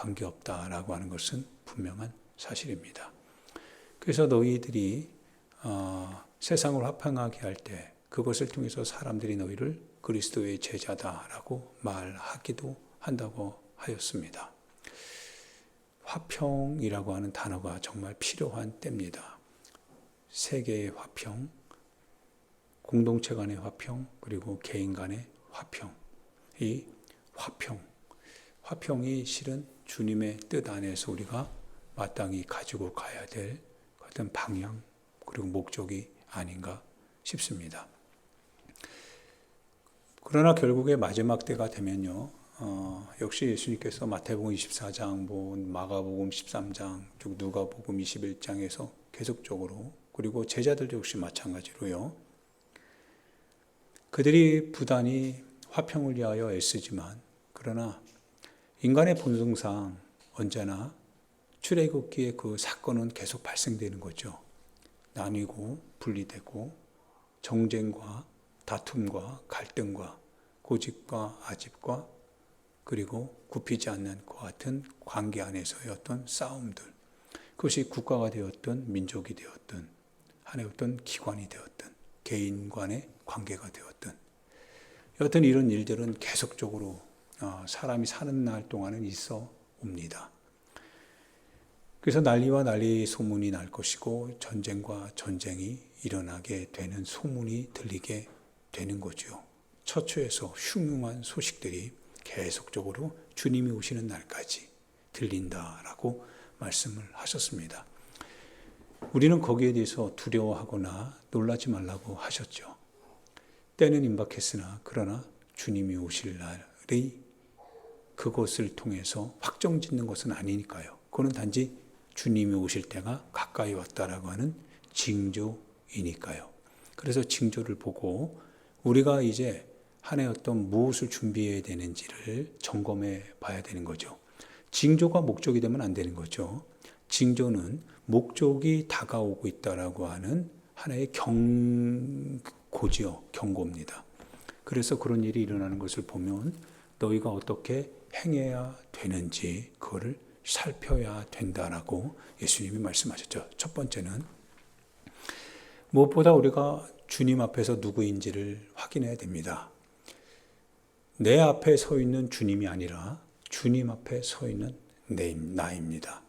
관계없다라고 하는 것은 분명한 사실입니다. 그래서 너희들이 세상을 화평하게 할 때 그것을 통해서 사람들이 너희를 그리스도의 제자다라고 말하기도 한다고 하였습니다. 화평이라고 하는 단어가 정말 필요한 때입니다. 세계의 화평, 공동체 간의 화평, 그리고 개인 간의 화평. 이 화평이 실은 주님의 뜻 안에서 우리가 마땅히 가지고 가야 될 어떤 방향, 그리고 목적이 아닌가 싶습니다. 그러나 결국에 마지막 때가 되면요, 역시 예수님께서 마태복음 24장, 마가복음 13장, 누가복음 21장에서 계속적으로, 그리고 제자들도 역시 마찬가지로요, 그들이 부단히 화평을 위하여 애쓰지만, 그러나 인간의 본성상 언제나 출애굽기의 그 사건은 계속 발생되는 거죠. 나뉘고 분리되고 정쟁과 다툼과 갈등과 고집과 아집과 그리고 굽히지 않는 것 같은 관계 안에서의 어떤 싸움들, 그것이 국가가 되었든 민족이 되었든 하나의 어떤 기관이 되었든 개인 간의 관계가 되었든 여튼 이런 일들은 계속적으로 사람이 사는 날 동안은 있어 옵니다. 그래서 난리와 난리 소문이 날 것이고 전쟁과 전쟁이 일어나게 되는 소문이 들리게 되는 거죠. 처처에서 흉흉한 소식들이 계속적으로 주님이 오시는 날까지 들린다라고 말씀을 하셨습니다. 우리는 거기에 대해서 두려워하거나 놀라지 말라고 하셨죠. 때는 임박했으나 그러나 주님이 오실 날이 그것을 통해서 확정짓는 것은 아니니까요. 그거는 단지 주님이 오실 때가 가까이 왔다라고 하는 징조이니까요. 그래서 징조를 보고 우리가 이제 한 해 어떤 무엇을 준비해야 되는지를 점검해 봐야 되는 거죠. 징조가 목적이 되면 안 되는 거죠. 징조는 목적이 다가오고 있다라고 하는 하나의 경고지요. 경고입니다. 그래서 그런 일이 일어나는 것을 보면 너희가 어떻게 행해야 되는지 그거를 살펴야 된다라고 예수님이 말씀하셨죠. 첫 번째는 무엇보다 우리가 주님 앞에서 누구인지를 확인해야 됩니다. 내 앞에 서 있는 주님이 아니라 주님 앞에 서 있는 나입니다.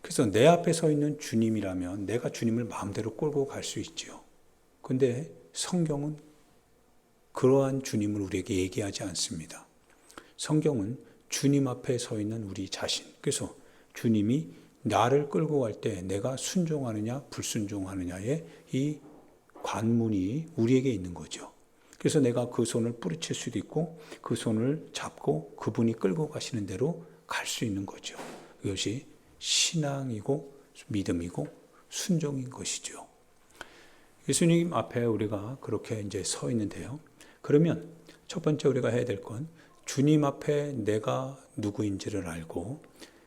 그래서 내 앞에 서 있는 주님이라면 내가 주님을 마음대로 끌고 갈 수 있지요. 그런데 성경은 그러한 주님을 우리에게 얘기하지 않습니다. 성경은 주님 앞에 서 있는 우리 자신, 그래서 주님이 나를 끌고 갈 때 내가 순종하느냐 불순종하느냐의 이 관문이 우리에게 있는 거죠. 그래서 내가 그 손을 뿌리칠 수도 있고 그 손을 잡고 그분이 끌고 가시는 대로 갈 수 있는 거죠. 이것이 신앙이고 믿음이고 순종인 것이죠. 예수님 앞에 우리가 그렇게 이제 서 있는데요. 그러면 첫 번째 우리가 해야 될 건 주님 앞에 내가 누구인지를 알고,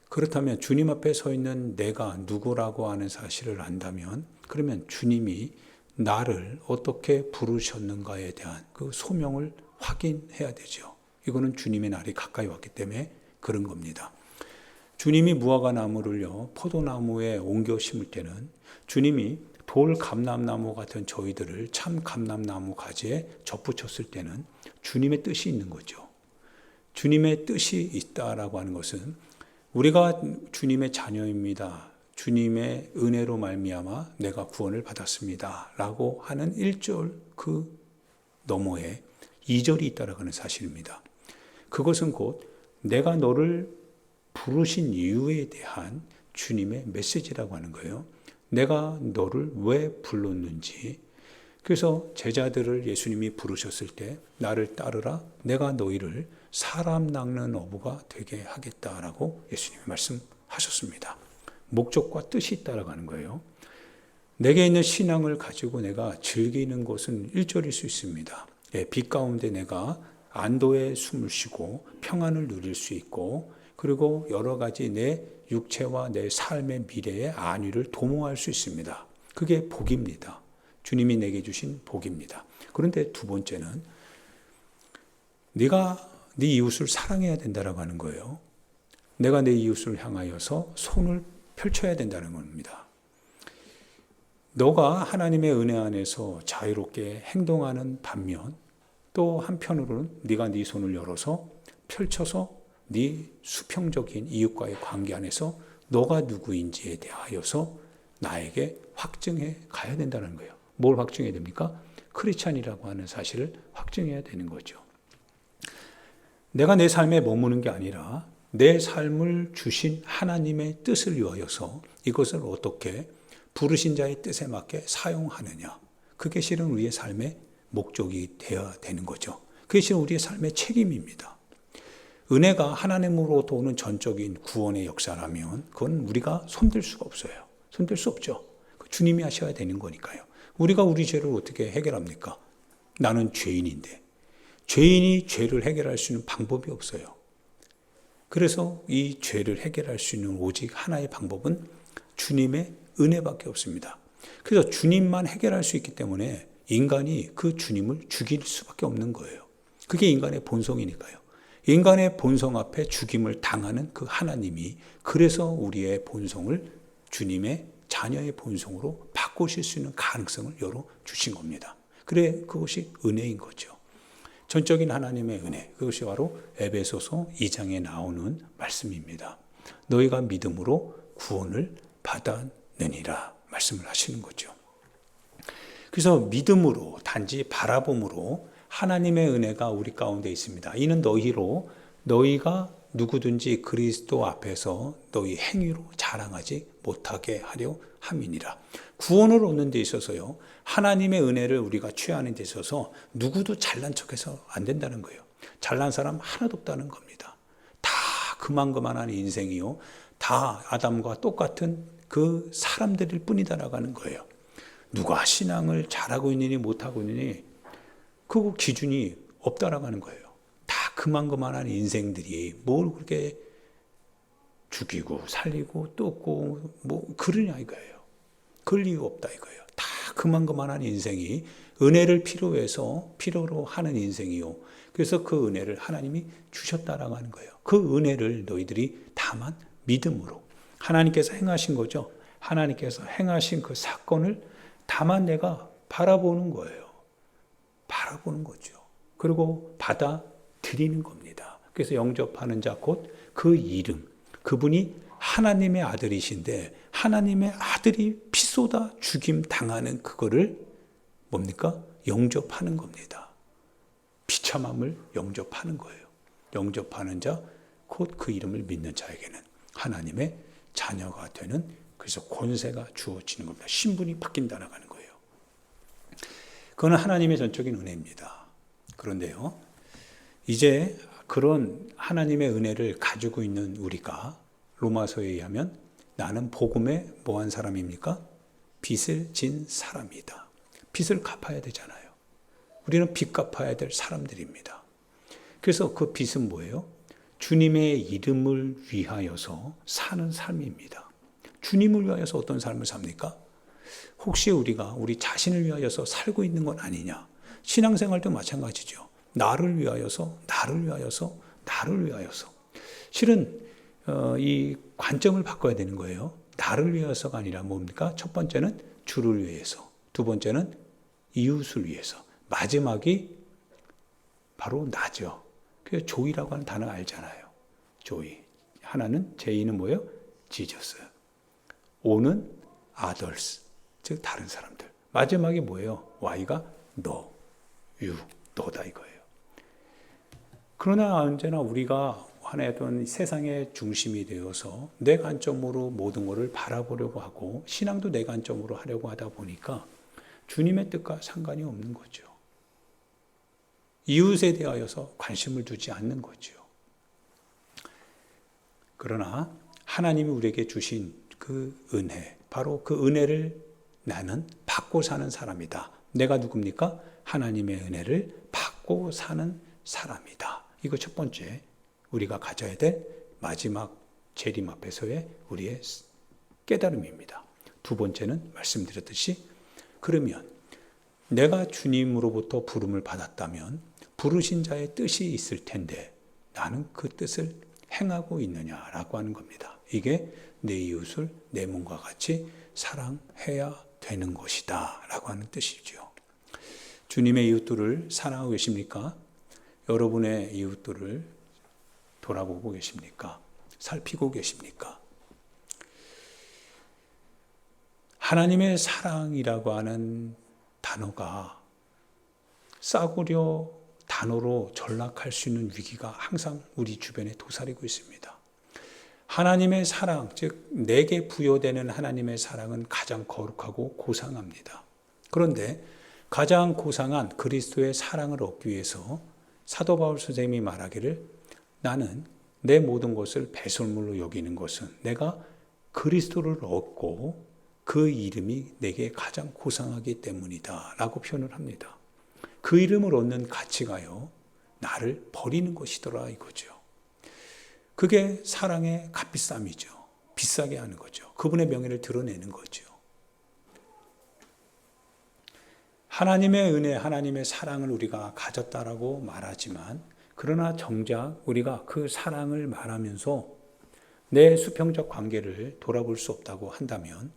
그렇다면 주님 앞에 서 있는 내가 누구라고 하는 사실을 안다면 그러면 주님이 나를 어떻게 부르셨는가에 대한 그 소명을 확인해야 되죠. 이거는 주님의 날이 가까이 왔기 때문에 그런 겁니다. 주님이 무화과나무를요, 포도나무에 옮겨 심을 때는 주님이 돌 감람나무 같은 저희들을 참 감람나무 가지에 접붙였을 때는 주님의 뜻이 있는 거죠. 주님의 뜻이 있다라고 하는 것은 우리가 주님의 자녀입니다. 주님의 은혜로 말미암아 내가 구원을 받았습니다. 라고 하는 1절 그 너머에 2절이 있다라고 하는 사실입니다. 그것은 곧 내가 너를 부르신 이유에 대한 주님의 메시지라고 하는 거예요. 내가 너를 왜 불렀는지. 그래서 제자들을 예수님이 부르셨을 때 나를 따르라, 내가 너희를 사람 낚는 어부가 되게 하겠다라고 예수님이 말씀하셨습니다. 목적과 뜻이 있다라고 하는 거예요. 내게 있는 신앙을 가지고 내가 즐기는 것은 1절일 수 있습니다. 빛 가운데 내가 안도의 숨을 쉬고 평안을 누릴 수 있고, 그리고 여러 가지 내 육체와 내 삶의 미래의 안위를 도모할 수 있습니다. 그게 복입니다. 주님이 내게 주신 복입니다. 그런데 두 번째는 네가 네 이웃을 사랑해야 된다라고 하는 거예요. 내가 내 이웃을 향하여서 손을 펼쳐야 된다는 겁니다. 너가 하나님의 은혜 안에서 자유롭게 행동하는 반면 또 한편으로는 네가 네 손을 열어서 펼쳐서 네 수평적인 이웃과의 관계 안에서 너가 누구인지에 대하여서 나에게 확증해 가야 된다는 거예요. 뭘 확증해야 됩니까? 크리스찬이라고 하는 사실을 확증해야 되는 거죠. 내가 내 삶에 머무는 게 아니라 내 삶을 주신 하나님의 뜻을 위하여서 이것을 어떻게 부르신 자의 뜻에 맞게 사용하느냐. 그게 실은 우리의 삶의 목적이 되어야 되는 거죠. 그게 실은 우리의 삶의 책임입니다. 은혜가 하나님으로부터 오는 전적인 구원의 역사라면 그건 우리가 손댈 수가 없어요. 손댈 수 없죠. 주님이 하셔야 되는 거니까요. 우리가 우리 죄를 어떻게 해결합니까? 나는 죄인인데 죄인이 죄를 해결할 수 있는 방법이 없어요. 그래서 이 죄를 해결할 수 있는 오직 하나의 방법은 주님의 은혜밖에 없습니다. 그래서 주님만 해결할 수 있기 때문에 인간이 그 주님을 죽일 수밖에 없는 거예요. 그게 인간의 본성이니까요. 인간의 본성 앞에 죽임을 당하는 그 하나님이 그래서 우리의 본성을 주님의 자녀의 본성으로 바꾸실 수 있는 가능성을 열어주신 겁니다. 그래 그것이 은혜인 거죠. 전적인 하나님의 은혜, 그것이 바로 에베소서 2장에 나오는 말씀입니다. 너희가 믿음으로 구원을 받았느니라 말씀을 하시는 거죠. 그래서 믿음으로 단지 바라봄으로 하나님의 은혜가 우리 가운데 있습니다. 이는 너희가 누구든지 그리스도 앞에서 너희 행위로 자랑하지 못하게 하려 함이니라. 구원을 얻는 데 있어서요, 하나님의 은혜를 우리가 취하는 데 있어서 누구도 잘난 척해서 안 된다는 거예요. 잘난 사람 하나도 없다는 겁니다. 다 그만한 인생이요, 다 아담과 똑같은 그 사람들일 뿐이다라고 하는 거예요. 누가 신앙을 잘하고 있느니 못하고 있느니 그 기준이 없다라고 하는 거예요. 다 그만한 인생들이 뭘 그렇게 죽이고 살리고 뜯고 뭐 그러냐 이거예요. 그럴 이유 없다 이거예요. 다 그만한 인생이 은혜를 필요로 하는 인생이요. 그래서 그 은혜를 하나님이 주셨다라고 하는 거예요. 그 은혜를 너희들이 다만 믿음으로 하나님께서 행하신 거죠. 하나님께서 행하신 그 사건을 다만 내가 바라보는 거예요. 바라보는 거죠. 그리고 받아들이는 겁니다. 그래서 영접하는 자 곧 그 이름, 그분이 하나님의 아들이신데 하나님의 아들이 피쏟아 죽임 당하는 그거를 뭡니까? 영접하는 겁니다. 비참함을 영접하는 거예요. 영접하는 자 곧 그 이름을 믿는 자에게는 하나님의 자녀가 되는, 그래서 권세가 주어지는 겁니다. 신분이 바뀐다는 거예요. 그건 하나님의 전적인 은혜입니다. 그런데요, 이제 그런 하나님의 은혜를 가지고 있는 우리가 로마서에 의하면 나는 복음에 뭐한 사람입니까? 빚을 진 사람이다. 빚을 갚아야 되잖아요. 우리는 빚 갚아야 될 사람들입니다. 그래서 그 빚은 뭐예요? 주님의 이름을 위하여서 사는 삶입니다. 주님을 위하여서 어떤 삶을 삽니까? 혹시 우리가 우리 자신을 위하여서 살고 있는 건 아니냐? 신앙생활도 마찬가지죠. 나를 위하여서. 실은 이 관점을 바꿔야 되는 거예요. 나를 위해서가 아니라 뭡니까? 첫 번째는 주를 위해서, 두 번째는 이웃을 위해서, 마지막이 바로 나죠. 그 조이라고 하는 단어 알잖아요. 조이. 하나는 J는 뭐예요? 지저스. O는 others. 즉 다른 사람들. 마지막이 뭐예요? Y가 너, 너다 이거예요. 그러나 언제나 우리가 하나의 어떤 세상의 중심이 되어서 내 관점으로 모든 것을 바라보려고 하고 신앙도 내 관점으로 하려고 하다 보니까 주님의 뜻과 상관이 없는 거죠. 이웃에 대하여서 관심을 두지 않는 거죠. 그러나 하나님이 우리에게 주신 그 은혜, 바로 그 은혜를 나는 받고 사는 사람이다. 내가 누굽니까? 하나님의 은혜를 받고 사는 사람이다. 이거 첫 번째 우리가 가져야 될 마지막 재림 앞에서의 우리의 깨달음입니다. 두 번째는 말씀드렸듯이, 그러면 내가 주님으로부터 부름을 받았다면 부르신 자의 뜻이 있을 텐데 나는 그 뜻을 행하고 있느냐라고 하는 겁니다. 이게 내 이웃을 내 몸과 같이 사랑해야 되는 것이다 라고 하는 뜻이죠. 주님의 이웃들을 사랑하고 계십니까? 여러분의 이웃들을 돌아보고 계십니까? 살피고 계십니까? 하나님의 사랑이라고 하는 단어가 싸구려 단어로 전락할 수 있는 위기가 항상 우리 주변에 도사리고 있습니다. 하나님의 사랑, 즉 내게 부여되는 하나님의 사랑은 가장 거룩하고 고상합니다. 그런데 가장 고상한 그리스도의 사랑을 얻기 위해서 사도 바울 선생님이 말하기를 나는 내 모든 것을 배설물로 여기는 것은 내가 그리스도를 얻고 그 이름이 내게 가장 고상하기 때문이다 라고 표현을 합니다. 그 이름을 얻는 가치가요, 나를 버리는 것이더라 이거죠. 그게 사랑의 값비쌈이죠. 비싸게 하는 거죠. 그분의 명예를 드러내는 거죠. 하나님의 은혜, 하나님의 사랑을 우리가 가졌다라고 말하지만 그러나 정작 우리가 그 사랑을 말하면서 내 수평적 관계를 돌아볼 수 없다고 한다면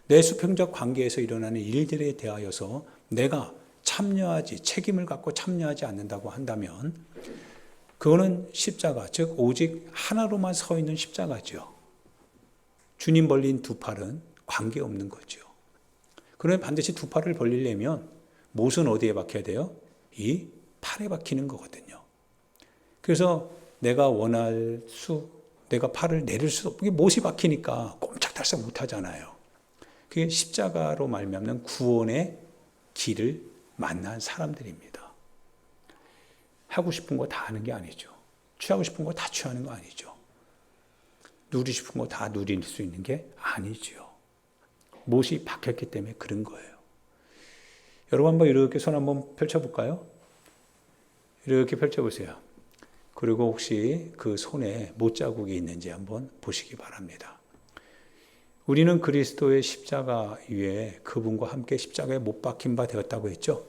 내 수평적 관계에서 일어나는 일들에 대하여서 내가 책임을 갖고 참여하지 않는다고 한다면 그거는 십자가, 즉 오직 하나로만 서 있는 십자가죠. 주님 벌린 두 팔은 관계없는 거죠. 그러면 반드시 두 팔을 벌리려면 못은 어디에 박혀야 돼요? 이 팔에 박히는 거거든요. 그래서 내가 팔을 내릴 수 없고 못이 박히니까 꼼짝달싹 못하잖아요. 그게 십자가로 말미암는 구원의 길을 만난 사람들입니다. 하고 싶은 거 다 하는 게 아니죠. 취하고 싶은 거 다 취하는 거 아니죠. 누리고 싶은 거 다 누릴 수 있는 게 아니죠. 못이 박혔기 때문에 그런 거예요. 여러분 한번 이렇게 손 한번 펼쳐볼까요? 이렇게 펼쳐보세요. 그리고 혹시 그 손에 못 자국이 있는지 한번 보시기 바랍니다. 우리는 그리스도의 십자가 위에 그분과 함께 십자가에 못 박힌 바 되었다고 했죠.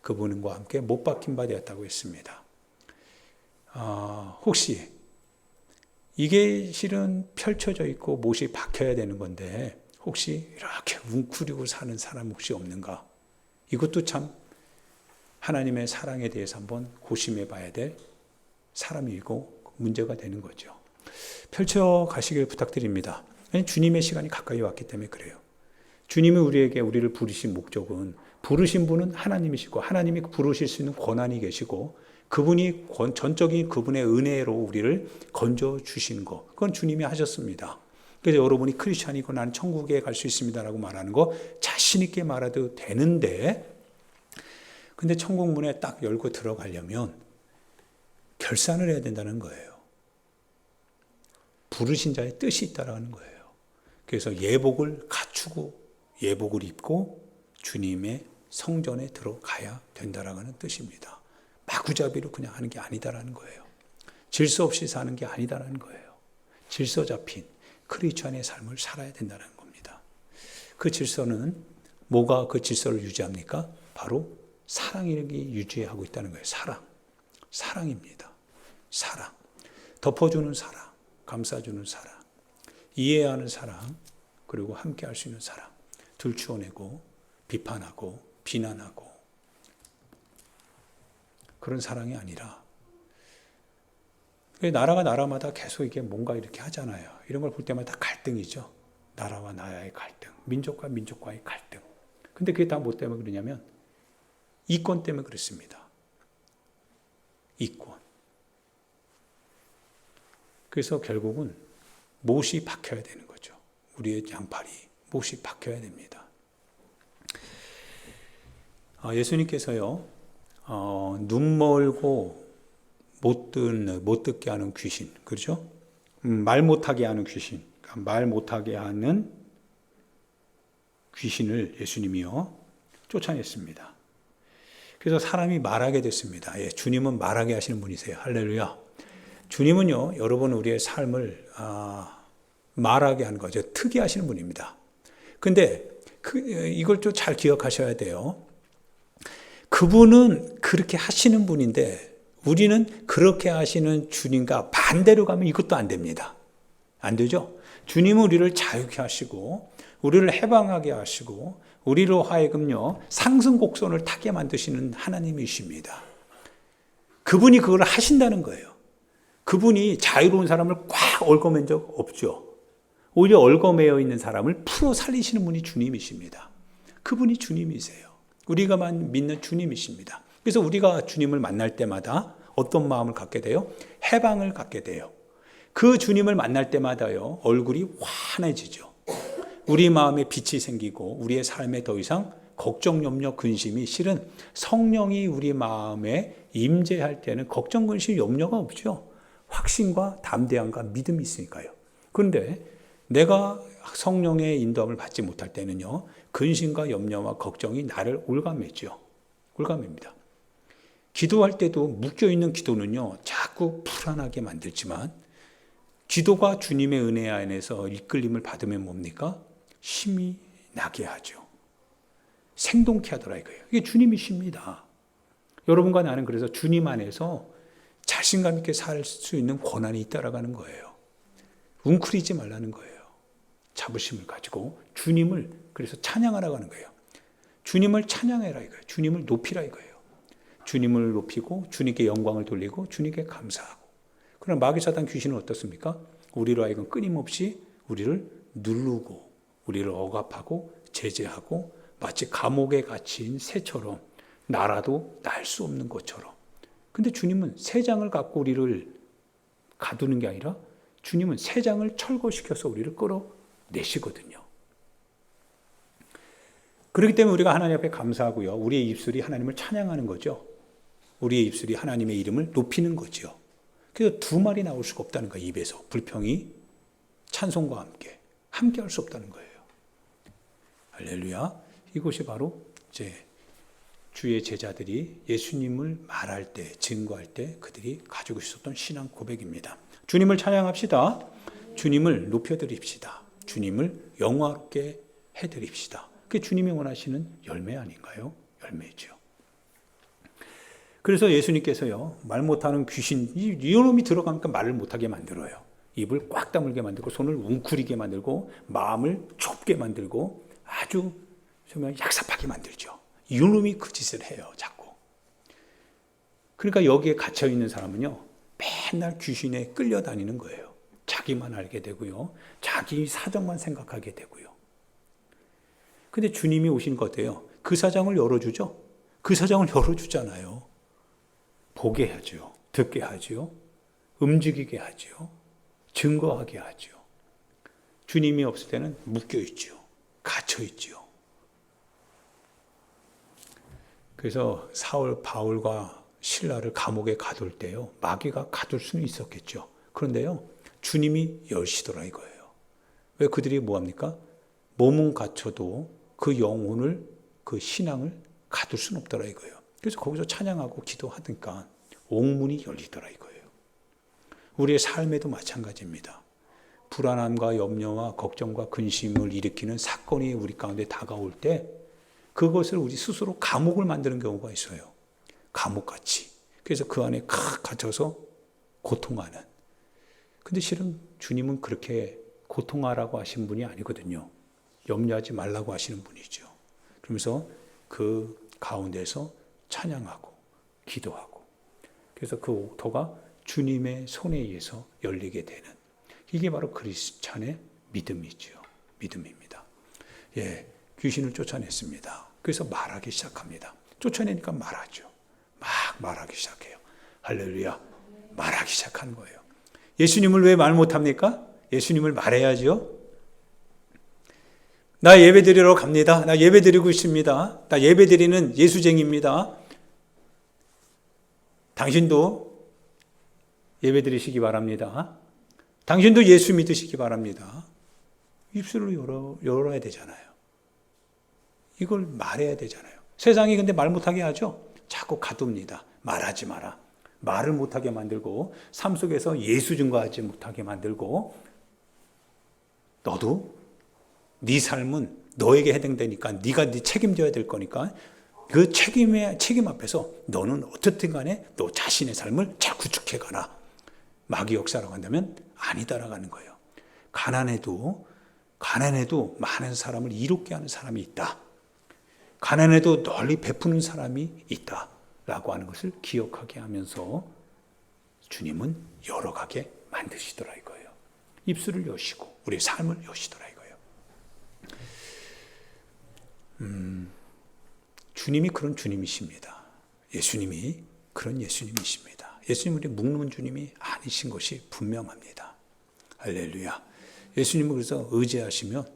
그분과 함께 못 박힌 바 되었다고 했습니다. 혹시 이게 실은 펼쳐져 있고 못이 박혀야 되는 건데 혹시 이렇게 웅크리고 사는 사람 혹시 없는가? 이것도 참 하나님의 사랑에 대해서 한번 고심해 봐야 될 사람이고 문제가 되는 거죠. 펼쳐 가시길 부탁드립니다. 주님의 시간이 가까이 왔기 때문에 그래요. 주님이 우리를 부르신 목적은 부르신 분은 하나님이시고 하나님이 부르실 수 있는 권한이 계시고 그분이 전적인 그분의 은혜로 우리를 건져주시는 거, 그건 주님이 하셨습니다. 그래서 여러분이 크리스찬이고 나는 천국에 갈 수 있습니다라고 말하는 거 자신 있게 말해도 되는데, 근데 천국 문에 딱 열고 들어가려면 결산을 해야 된다는 거예요. 부르신 자의 뜻이 있다라는 거예요. 그래서 예복을 갖추고 예복을 입고 주님의 성전에 들어가야 된다라는 뜻입니다. 마구잡이로 그냥 하는 게 아니다라는 거예요. 질서 없이 사는 게 아니다라는 거예요. 질서 잡힌 크리스찬의 삶을 살아야 된다는 겁니다. 그 질서는 뭐가 그 질서를 유지합니까? 바로 사랑이 유지하고 있다는 거예요. 사랑입니다. 사랑. 덮어주는 사랑, 감싸주는 사랑, 이해하는 사랑, 그리고 함께 할 수 있는 사랑. 들추어내고 비판하고 비난하고 그런 사랑이 아니라, 나라가 나라마다 계속 이게 뭔가 이렇게 하잖아요. 이런 걸 볼 때마다 갈등이죠. 나라와 나라의 갈등, 민족과 민족과의 갈등. 근데 그게 다 뭐 때문에 그러냐면 이권 때문에 그렇습니다. 이권. 그래서 결국은 못이 박혀야 되는 거죠. 우리의 양팔이 못이 박혀야 됩니다. 예수님께서요, 눈 멀고 못 듣게 하는 귀신, 그렇죠? 말 못하게 하는 귀신, 말 못하게 하는 귀신을 예수님이요 쫓아냈습니다. 그래서 사람이 말하게 됐습니다. 예, 주님은 말하게 하시는 분이세요. 할렐루야. 주님은요, 여러분 우리의 삶을 말하게 하는 거죠. 특이 하시는 분입니다. 근데 이걸 좀 잘 기억하셔야 돼요. 그분은 그렇게 하시는 분인데 우리는 그렇게 하시는 주님과 반대로 가면 이것도 안 됩니다. 안 되죠? 주님은 우리를 자유케 하시고 우리를 해방하게 하시고 우리로 하여금요 상승 곡선을 타게 만드시는 하나님이십니다. 그분이 그걸 하신다는 거예요. 그분이 자유로운 사람을 꽉 얽어맨 적 없죠. 오히려 얽어매여 있는 사람을 풀어 살리시는 분이 주님이십니다. 그분이 주님이세요. 우리가 믿는 주님이십니다. 그래서 우리가 주님을 만날 때마다 어떤 마음을 갖게 돼요? 해방을 갖게 돼요. 그 주님을 만날 때마다요 얼굴이 환해지죠. 우리 마음에 빛이 생기고 우리의 삶에 더 이상 걱정, 염려, 근심이 실은 성령이 우리 마음에 임재할 때는 걱정, 근심, 염려가 없죠. 확신과 담대함과 믿음이 있으니까요. 그런데 내가 성령의 인도함을 받지 못할 때는요 근심과 염려와 걱정이 나를 올가매죠. 올가맵니다. 기도할 때도 묶여있는 기도는요 자꾸 불안하게 만들지만 기도가 주님의 은혜 안에서 이끌림을 받으면 뭡니까? 힘이 나게 하죠. 생동케 하더라 이거예요. 이게 주님이십니다. 여러분과 나는 그래서 주님 안에서 자신감 있게 살 수 있는 권한이 있다라는 거예요. 웅크리지 말라는 거예요. 자부심을 가지고 주님을 그래서 찬양하라고 하는 거예요. 주님을 찬양해라 이거예요. 주님을 높이라 이거예요. 주님을 높이고 주님께 영광을 돌리고 주님께 감사하고. 그러나 마귀 사단 귀신은 어떻습니까? 우리로 하여금 끊임없이 우리를 누르고 우리를 억압하고 제재하고 마치 감옥에 갇힌 새처럼 날아도 날 수 없는 것처럼. 근데 주님은 새 장을 갖고 우리를 가두는 게 아니라 주님은 새 장을 철거시켜서 우리를 끌어내시거든요. 그렇기 때문에 우리가 하나님 앞에 감사하고요. 우리의 입술이 하나님을 찬양하는 거죠. 우리의 입술이 하나님의 이름을 높이는 거죠. 그래서 두 말이 나올 수가 없다는 거예요. 입에서. 불평이 찬송과 함께 할 수 없다는 거예요. 할렐루야. 이것이 바로 이제 주의 제자들이 예수님을 말할 때, 증거할 때 그들이 가지고 있었던 신앙 고백입니다. 주님을 찬양합시다. 주님을 높여드립시다. 주님을 영화롭게 해드립시다. 그게 주님이 원하시는 열매 아닌가요? 열매죠. 그래서 예수님께서요, 말 못하는 귀신, 이놈이 들어가니까 말을 못하게 만들어요. 입을 꽉 다물게 만들고, 손을 웅크리게 만들고, 마음을 좁게 만들고, 아주 정말 약삽하게 만들죠. 이놈이 그 짓을 해요, 자꾸. 그러니까 여기에 갇혀있는 사람은요, 맨날 귀신에 끌려다니는 거예요. 자기만 알게 되고요, 자기 사정만 생각하게 되고요. 근데 주님이 오신 것 같아요. 그 사정을 열어주죠? 그 사정을 열어주잖아요. 보게 하죠. 듣게 하죠. 움직이게 하죠. 증거하게 하죠. 주님이 없을 때는 묶여있죠. 갇혀있죠. 그래서 사울, 바울과 실라를 감옥에 가둘 때요. 마귀가 가둘 수는 있었겠죠. 그런데요. 주님이 열시더라 이거예요. 왜 그들이 뭐합니까? 몸은 갇혀도 그 영혼을, 그 신앙을 가둘 수는 없더라 이거예요. 그래서 거기서 찬양하고 기도하니까 옥문이 열리더라 이거예요. 우리의 삶에도 마찬가지입니다. 불안함과 염려와 걱정과 근심을 일으키는 사건이 우리 가운데 다가올 때 그것을 우리 스스로 감옥을 만드는 경우가 있어요. 감옥같이. 그래서 그 안에 갇혀서 고통하는. 근데 실은 주님은 그렇게 고통하라고 하신 분이 아니거든요. 염려하지 말라고 하시는 분이죠. 그러면서 그 가운데서 찬양하고 기도하고 그래서 그 옥토가 주님의 손에 의해서 열리게 되는 이게 바로 크리스찬의 믿음이죠. 믿음입니다. 예, 귀신을 쫓아냈습니다. 그래서 말하기 시작합니다. 쫓아내니까 말하죠. 막 말하기 시작해요. 할렐루야. 말하기 시작하는 거예요. 예수님을 왜 말 못합니까? 예수님을 말해야죠. 나 예배 드리러 갑니다. 나 예배 드리고 있습니다. 나 예배 드리는 예수쟁이입니다. 당신도 예배 드리시기 바랍니다. 당신도 예수 믿으시기 바랍니다. 입술을 열어야 되잖아요. 이걸 말해야 되잖아요. 세상이 근데 말 못하게 하죠. 자꾸 가둡니다. 말하지 마라. 말을 못하게 만들고 삶 속에서 예수 증거하지 못하게 만들고 너도 네 삶은 너에게 해당되니까 네가 책임져야 될 거니까 그 책임 앞에서 너는 어떻든 간에 너 자신의 삶을 잘 구축해가라. 마귀 역사라고 한다면 아니다라고 하는 거예요. 가난해도 많은 사람을 이롭게 하는 사람이 있다. 가난해도 널리 베푸는 사람이 있다라고 하는 것을 기억하게 하면서 주님은 열어가게 만드시더라 이거예요. 입술을 여시고 우리의 삶을 여시더라 이거예요. 주님이 그런 주님이십니다. 예수님이 그런 예수님이십니다. 예수님 우리 묶는 주님이 아니신 것이 분명합니다. 할렐루야. 예수님을 그래서 의지하시면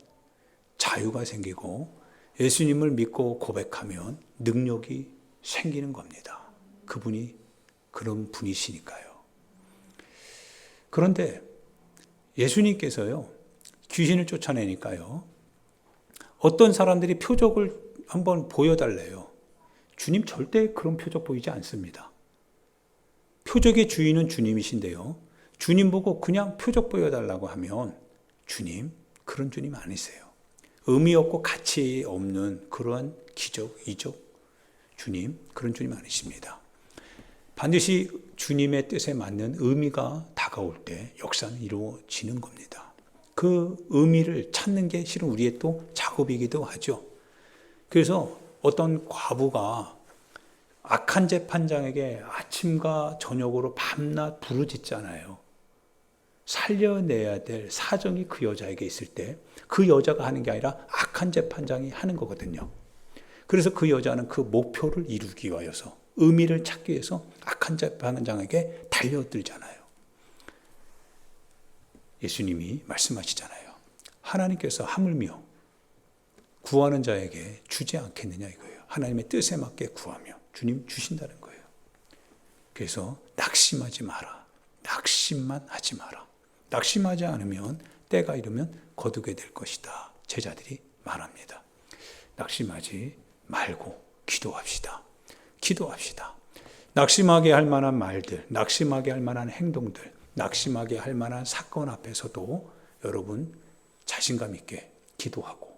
자유가 생기고 예수님을 믿고 고백하면 능력이 생기는 겁니다. 그분이 그런 분이시니까요. 그런데 예수님께서요, 귀신을 쫓아내니까요, 어떤 사람들이 표적을 한번 보여달래요. 주님 절대 그런 표적 보이지 않습니다. 표적의 주인은 주님이신데요. 주님 보고 그냥 표적 보여달라고 하면 주님, 그런 주님 아니세요. 의미 없고 가치 없는 그러한 기적, 이적, 주님, 그런 주님 아니십니다. 반드시 주님의 뜻에 맞는 의미가 다가올 때 역사는 이루어지는 겁니다. 그 의미를 찾는 게 실은 우리의 또 작업이기도 하죠. 그래서 어떤 과부가 악한 재판장에게 아침과 저녁으로 밤낮 부르짖잖아요. 살려내야 될 사정이 그 여자에게 있을 때 그 여자가 하는 게 아니라 악한 재판장이 하는 거거든요. 그래서 그 여자는 그 목표를 이루기 위해서 의미를 찾기 위해서 악한 재판장에게 달려들잖아요. 예수님이 말씀하시잖아요. 하나님께서 하물며 구하는 자에게 주지 않겠느냐 이거예요. 하나님의 뜻에 맞게 구하며 주님 주신다는 거예요. 그래서 낙심하지 마라. 낙심만 하지 마라. 낙심하지 않으면 때가 이르면 거두게 될 것이다. 제자들이 말합니다. 낙심하지 말고 기도합시다. 기도합시다. 낙심하게 할 만한 말들, 낙심하게 할 만한 행동들, 낙심하게 할 만한 사건 앞에서도 여러분 자신감 있게 기도하고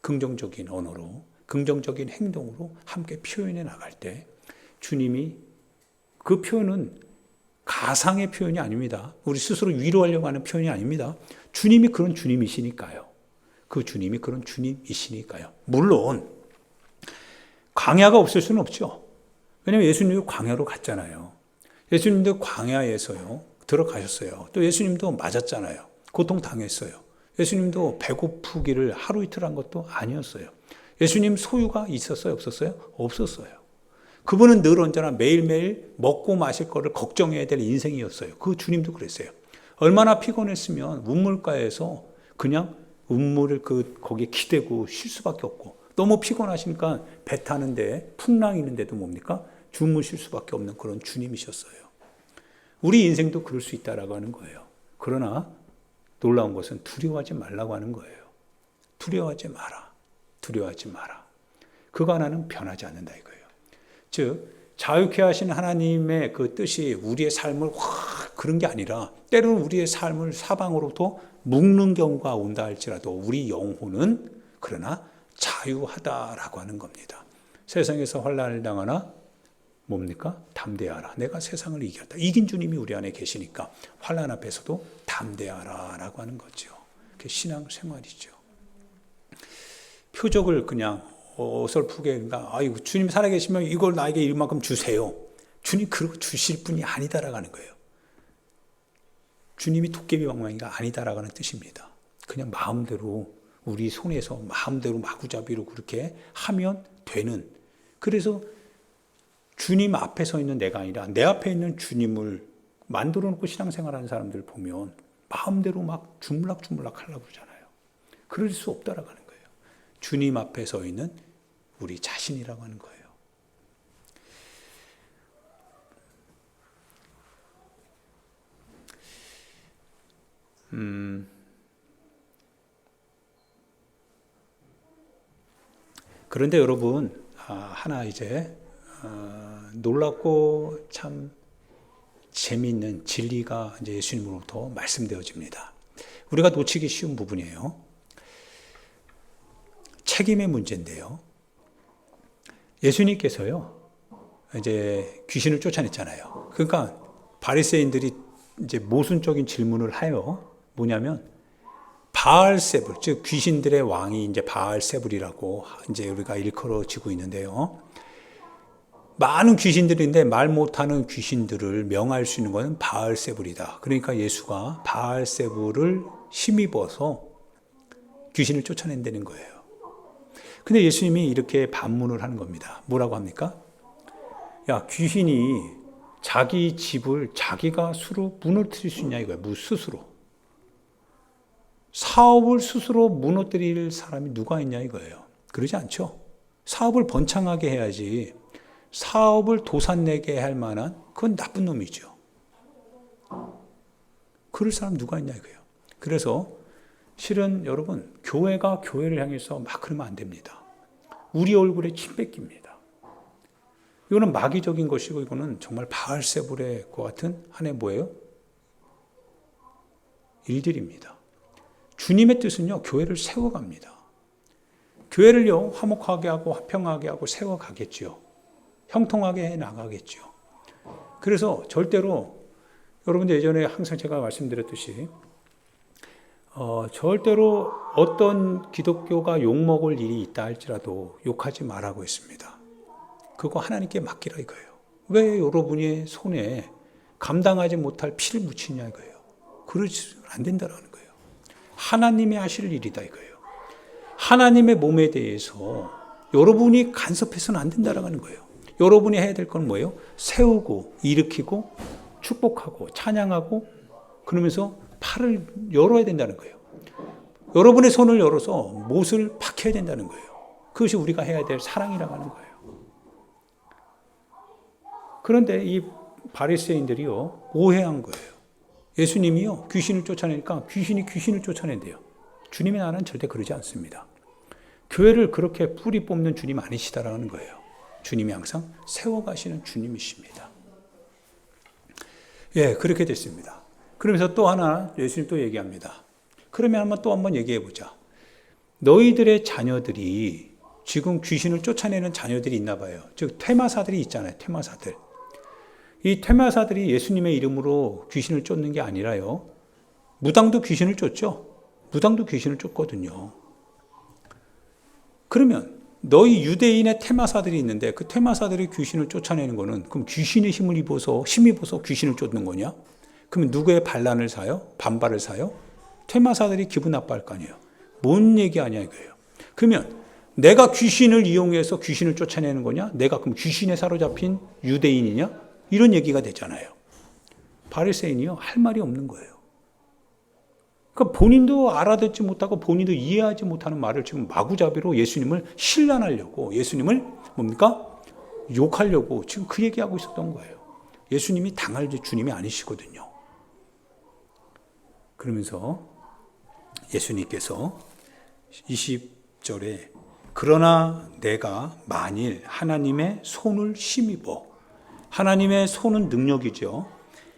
긍정적인 언어로, 긍정적인 행동으로 함께 표현해 나갈 때 주님이 그 표현은 가상의 표현이 아닙니다. 우리 스스로 위로하려고 하는 표현이 아닙니다. 주님이 그런 주님이시니까요. 그 주님이 그런 주님이시니까요. 물론 광야가 없을 수는 없죠. 왜냐하면 예수님도 광야로 갔잖아요. 예수님도 광야에서요 들어가셨어요. 또 예수님도 맞았잖아요. 고통당했어요. 예수님도 배고프기를 하루 이틀 한 것도 아니었어요. 예수님 소유가 있었어요? 없었어요? 없었어요. 그분은 늘 언제나 매일매일 먹고 마실 거를 걱정해야 될 인생이었어요. 그 주님도 그랬어요. 얼마나 피곤했으면 운물가에서 그냥 운물을 거기에 기대고 쉴 수밖에 없고, 너무 피곤하시니까 배 타는데 풍랑이 있는데도 뭡니까? 주무실 수밖에 없는 그런 주님이셨어요. 우리 인생도 그럴 수 있다라고 하는 거예요. 그러나 놀라운 것은 두려워하지 말라고 하는 거예요. 두려워하지 마라. 두려워하지 마라. 그거 하나는 변하지 않는다 이거예요. 즉 자유케 하신 하나님의 그 뜻이 우리의 삶을 확 그런 게 아니라 때로는 우리의 삶을 사방으로부터 묶는 경우가 온다 할지라도 우리 영혼은 그러나 자유하다라고 하는 겁니다. 세상에서 환난을 당하나 뭡니까? 담대하라. 내가 세상을 이겼다. 이긴 주님이 우리 안에 계시니까 환난 앞에서도 담대하라라고 하는 거죠. 그게 신앙 생활이죠. 표적을 그냥 어설프게 아이고 주님 살아계시면 이걸 나에게 이만큼 주세요. 주님 그러고 주실 분이 아니다라고 하는 거예요. 주님이 도깨비 방망이가 아니다라고 하는 뜻입니다. 그냥 마음대로 우리 손에서 마음대로 마구잡이로 그렇게 하면 되는, 그래서 주님 앞에 서 있는 내가 아니라 내 앞에 있는 주님을 만들어 놓고 신앙생활하는 사람들 보면 마음대로 막 주물락주물락 하려고 그러잖아요. 그럴 수 없다라고 하는 거예요. 주님 앞에 서 있는 우리 자신이라고 하는 거예요. 그런데 여러분 하나 이제 놀랍고 참 재미있는 진리가 이제 예수님으로부터 말씀되어집니다. 우리가 놓치기 쉬운 부분이에요. 책임의 문제인데요. 예수님께서요, 이제 귀신을 쫓아냈잖아요. 그러니까 바리새인들이 이제 모순적인 질문을 해요. 뭐냐면 바알세불, 즉 귀신들의 왕이 이제 바알세불이라고 이제 우리가 일컬어지고 있는데요. 많은 귀신들인데 말 못하는 귀신들을 명할 수 있는 것은 바알세불이다. 그러니까 예수가 바알세불을 힘입어서 귀신을 쫓아낸다는 거예요. 근데 예수님이 이렇게 반문을 하는 겁니다. 뭐라고 합니까? 야, 귀신이 자기 집을 자기가 스스로 무너뜨릴 수 있냐 이거예요. 스스로. 사업을 스스로 무너뜨릴 사람이 누가 있냐 이거예요. 그러지 않죠. 사업을 번창하게 해야지. 사업을 도산내게 할 만한 그건 나쁜 놈이죠. 그럴 사람 누가 있냐 이거예요. 그래서 실은 여러분 교회가 교회를 향해서 막 그러면 안 됩니다. 우리 얼굴에 침 뺏깁니다. 이거는 마귀적인 것이고 이거는 정말 바알세불의 것 같은 하나의 뭐예요? 일들입니다. 주님의 뜻은요, 교회를 세워갑니다. 교회를요, 화목하게 하고 화평하게 하고 세워가겠지요. 형통하게 해 나가겠지요. 그래서 절대로 여러분들 예전에 항상 제가 말씀드렸듯이 절대로 어떤 기독교가 욕먹을 일이 있다 할지라도 욕하지 말라고 했습니다. 그거 하나님께 맡기라 이거예요. 왜 여러분의 손에 감당하지 못할 피를 묻히냐 이거예요. 그러지는 안 된다라는 거예요. 하나님이 하실 일이다 이거예요. 하나님의 몸에 대해서 여러분이 간섭해서는 안 된다라는 거예요. 여러분이 해야 될 건 뭐예요? 세우고 일으키고 축복하고 찬양하고 그러면서 팔을 열어야 된다는 거예요. 여러분의 손을 열어서 못을 박혀야 된다는 거예요. 그것이 우리가 해야 될 사랑이라고 하는 거예요. 그런데 이 바리새인들이요, 오해한 거예요. 예수님이요, 귀신을 쫓아내니까 귀신이 귀신을 쫓아낸대요. 주님의 나라는 절대 그러지 않습니다. 교회를 그렇게 뿌리 뽑는 주님 아니시다라는 거예요. 주님이 항상 세워가시는 주님이십니다. 예, 그렇게 됐습니다. 그러면서 또 하나 예수님 또 얘기합니다. 그러면 또 한번 얘기해 보자. 너희들의 자녀들이 지금 귀신을 쫓아내는 자녀들이 있나 봐요. 즉 퇴마사들이 있잖아요. 퇴마사들. 이 퇴마사들이 예수님의 이름으로 귀신을 쫓는 게 아니라요. 무당도 귀신을 쫓죠. 무당도 귀신을 쫓거든요. 그러면 너희 유대인의 퇴마사들이 있는데 그 퇴마사들이 귀신을 쫓아내는 거는 그럼 귀신의 힘입어서 귀신을 쫓는 거냐? 그러면 누구의 반란을 사요? 반발을 사요? 퇴마사들이 기분 나빠할 거 아니에요. 뭔 얘기하냐 이거예요. 그러면 내가 귀신을 이용해서 귀신을 쫓아내는 거냐? 내가 그럼 귀신에 사로잡힌 유대인이냐? 이런 얘기가 되잖아요. 바리새인이요, 할 말이 없는 거예요. 그러니까 본인도 알아듣지 못하고 본인도 이해하지 못하는 말을 지금 마구잡이로 예수님을 신란하려고, 예수님을 뭡니까? 욕하려고 지금 그 얘기하고 있었던 거예요. 예수님이 당할 주님이 아니시거든요. 그러면서 예수님께서 20절에 그러나 내가 만일 하나님의 손을 힘입어, 하나님의 손은 능력이죠.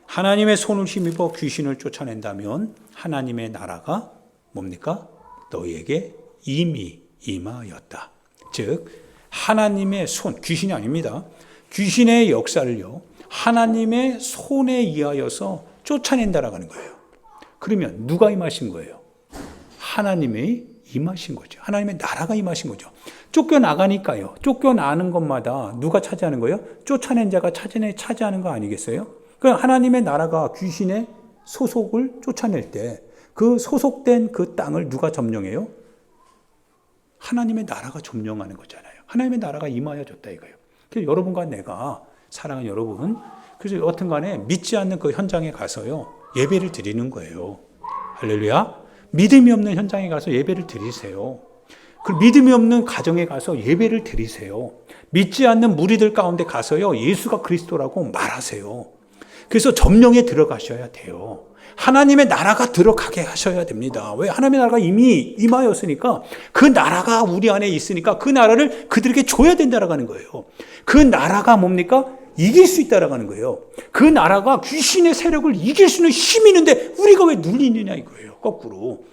하나님의 손을 힘입어 귀신을 쫓아낸다면 하나님의 나라가 뭡니까? 너희에게 이미 임하였다. 즉 하나님의 손, 귀신이 아닙니다. 귀신의 역사를요, 하나님의 손에 의하여서 쫓아낸다라고 하는 거예요. 그러면 누가 임하신 거예요? 하나님이 임하신 거죠. 하나님의 나라가 임하신 거죠. 쫓겨나가니까요. 쫓겨나는 것마다 누가 차지하는 거예요? 쫓아낸 자가 차지하는 거 아니겠어요? 그럼 하나님의 나라가 귀신의 소속을 쫓아낼 때 그 소속된 그 땅을 누가 점령해요? 하나님의 나라가 점령하는 거잖아요. 하나님의 나라가 임하여졌다 이거예요. 그래서 여러분과 내가 사랑하는 여러분, 그래서 여튼 간에 믿지 않는 그 현장에 가서요, 예배를 드리는 거예요. 할렐루야. 믿음이 없는 현장에 가서 예배를 드리세요. 그 믿음이 없는 가정에 가서 예배를 드리세요. 믿지 않는 무리들 가운데 가서요, 예수가 그리스도라고 말하세요. 그래서 점령에 들어가셔야 돼요. 하나님의 나라가 들어가게 하셔야 됩니다. 왜? 하나님의 나라가 이미 임하였으니까 그 나라가 우리 안에 있으니까 그 나라를 그들에게 줘야 된다라고 하는 거예요. 그 나라가 뭡니까? 이길 수 있다라고 하는 거예요. 그 나라가 귀신의 세력을 이길 수 있는 힘이 있는데 우리가 왜 눌리느냐 이거예요. 거꾸로.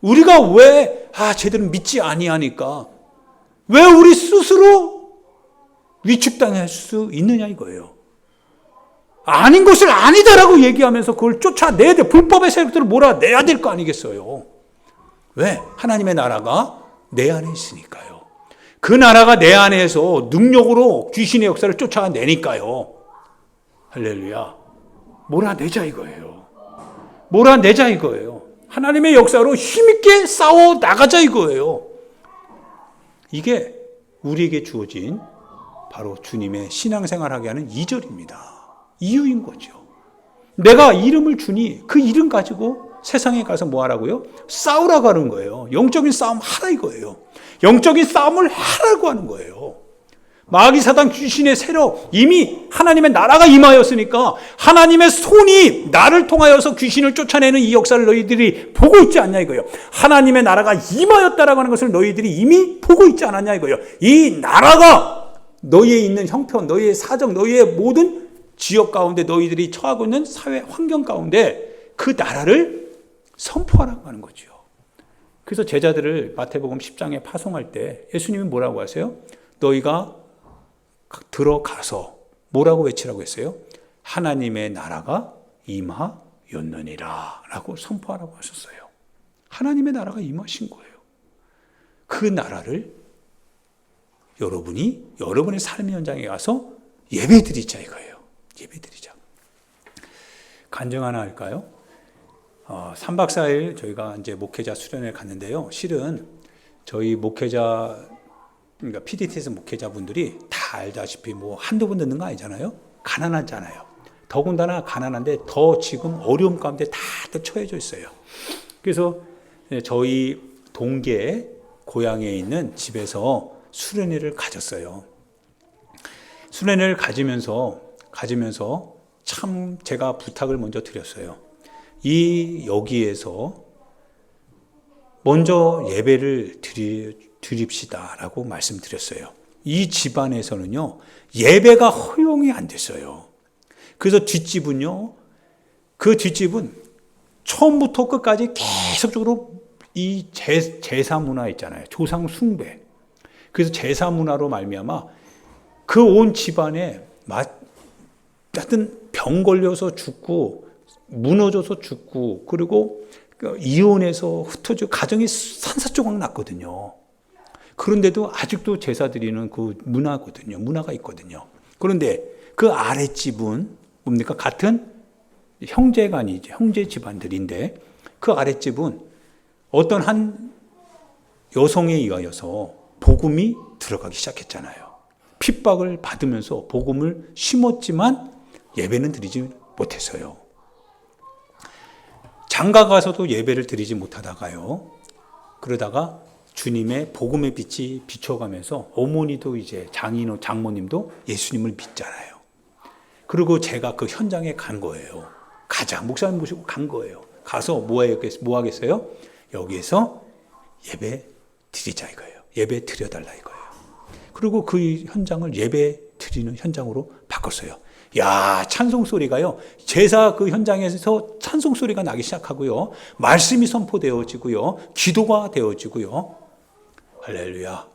우리가 왜 제대로 믿지 아니하니까 왜 우리 스스로 위축당할 수 있느냐 이거예요. 아닌 것을 아니다라고 얘기하면서 그걸 쫓아내야 돼. 불법의 세력들을 몰아내야 될 거 아니겠어요. 왜? 하나님의 나라가 내 안에 있으니까요. 그 나라가 내 안에서 능력으로 귀신의 역사를 쫓아내니까요. 할렐루야. 몰아내자 이거예요. 몰아내자 이거예요. 하나님의 역사로 힘있게 싸워 나가자 이거예요. 이게 우리에게 주어진 바로 주님의 신앙생활하게 하는 2절입니다. 이유인 거죠. 내가 이름을 주니 그 이름 가지고 세상에 가서 뭐 하라고요? 싸우라고 하는 거예요. 영적인 싸움 하라 이거예요. 영적인 싸움을 하라고 하는 거예요. 마귀 사단 귀신의 세력, 이미 하나님의 나라가 임하였으니까 하나님의 손이 나를 통하여서 귀신을 쫓아내는 이 역사를 너희들이 보고 있지 않냐 이거예요. 하나님의 나라가 임하였다라고 하는 것을 너희들이 이미 보고 있지 않았냐 이거예요. 이 나라가 너희에 있는 형편, 너희의 사정, 너희의 모든 지역 가운데 너희들이 처하고 있는 사회 환경 가운데 그 나라를 선포하라고 하는 거죠. 그래서 제자들을 마태복음 10장에 파송할 때 예수님이 뭐라고 하세요? 너희가 들어가서 뭐라고 외치라고 했어요? 하나님의 나라가 임하였느니라 라고 선포하라고 하셨어요. 하나님의 나라가 임하신 거예요. 그 나라를 여러분이 여러분의 삶의 현장에 가서 예배드리자 이거예요. 예배드리자. 간증 하나 할까요? 3박 4일 저희가 이제 목회자 수련회를 갔는데요. 실은 저희 목회자, 그러니까 PDT에서 목회자분들이 다 알다시피 뭐 한두 번 듣는 거 아니잖아요. 가난하잖아요. 더군다나 가난한데 더 지금 어려움 가운데 다들 처해져 있어요. 그래서 저희 동계 고향에 있는 집에서 수련회를 가졌어요. 수련회를 가지면서 참 제가 부탁을 먼저 드렸어요. 여기에서 먼저 예배를 드립시다라고 말씀드렸어요. 이 집안에서는요, 예배가 허용이 안 됐어요. 그래서 그 뒷집은 처음부터 끝까지 계속적으로 이 제사 문화 있잖아요. 조상 숭배. 그래서 제사 문화로 말미암아 그 온 집안에 하여튼 병 걸려서 죽고 무너져서 죽고 그리고 이혼해서 흩어지고 가정이 산사조각 났거든요. 그런데도 아직도 제사 드리는 그 문화거든요. 문화가 있거든요. 그런데 그 아랫집은 뭡니까? 같은 형제간이죠. 형제 집안들인데 그 아랫집은 어떤 한 여성에 의하여서 복음이 들어가기 시작했잖아요. 핍박을 받으면서 복음을 심었지만 예배는 드리지 못했어요. 장가 가서도 예배를 드리지 못하다가요. 그러다가 주님의 복음의 빛이 비춰가면서 어머니도 이제 장모님도 예수님을 믿잖아요. 그리고 제가 그 현장에 간 거예요. 가자. 목사님 모시고 간 거예요. 가서 뭐 하겠어요? 여기에서 예배 드리자 이거예요. 예배 드려달라 이거예요. 그리고 그 현장을 예배 드리는 현장으로 바꿨어요. 야, 찬송 소리가요. 제사 그 현장에서 찬송 소리가 나기 시작하고요. 말씀이 선포되어지고요. 기도가 되어지고요. 할렐루야.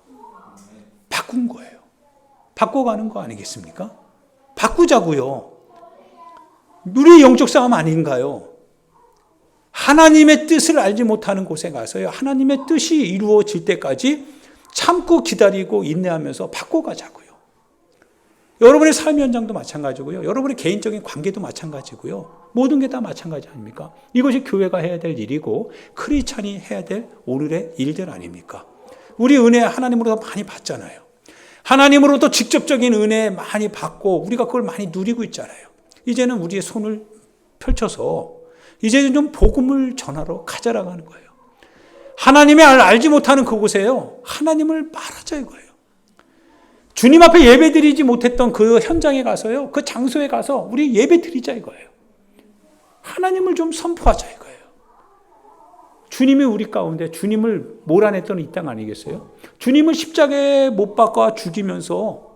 바꾼 거예요. 바꿔가는 거 아니겠습니까? 바꾸자고요. 우리의 영적 싸움 아닌가요? 하나님의 뜻을 알지 못하는 곳에 가서요. 하나님의 뜻이 이루어질 때까지 참고 기다리고 인내하면서 바꿔가자고요. 여러분의 삶의 현장도 마찬가지고요. 여러분의 개인적인 관계도 마찬가지고요. 모든 게 다 마찬가지 아닙니까? 이것이 교회가 해야 될 일이고 크리스찬이 해야 될 오늘의 일들 아닙니까? 우리 은혜 하나님으로부터 많이 받잖아요. 하나님으로부터 직접적인 은혜 많이 받고 우리가 그걸 많이 누리고 있잖아요. 이제는 우리의 손을 펼쳐서 이제는 좀 복음을 전하러 가자라고 하는 거예요. 하나님의 알지 못하는 그곳에요. 하나님을 말하자 이거예요. 주님 앞에 예배 드리지 못했던 그 현장에 가서요. 그 장소에 가서 우리 예배 드리자 이거예요. 하나님을 좀 선포하자 이거예요. 주님이 우리 가운데 주님을 몰아냈던 이 땅 아니겠어요? 주님을 십자가에 못 박아 죽이면서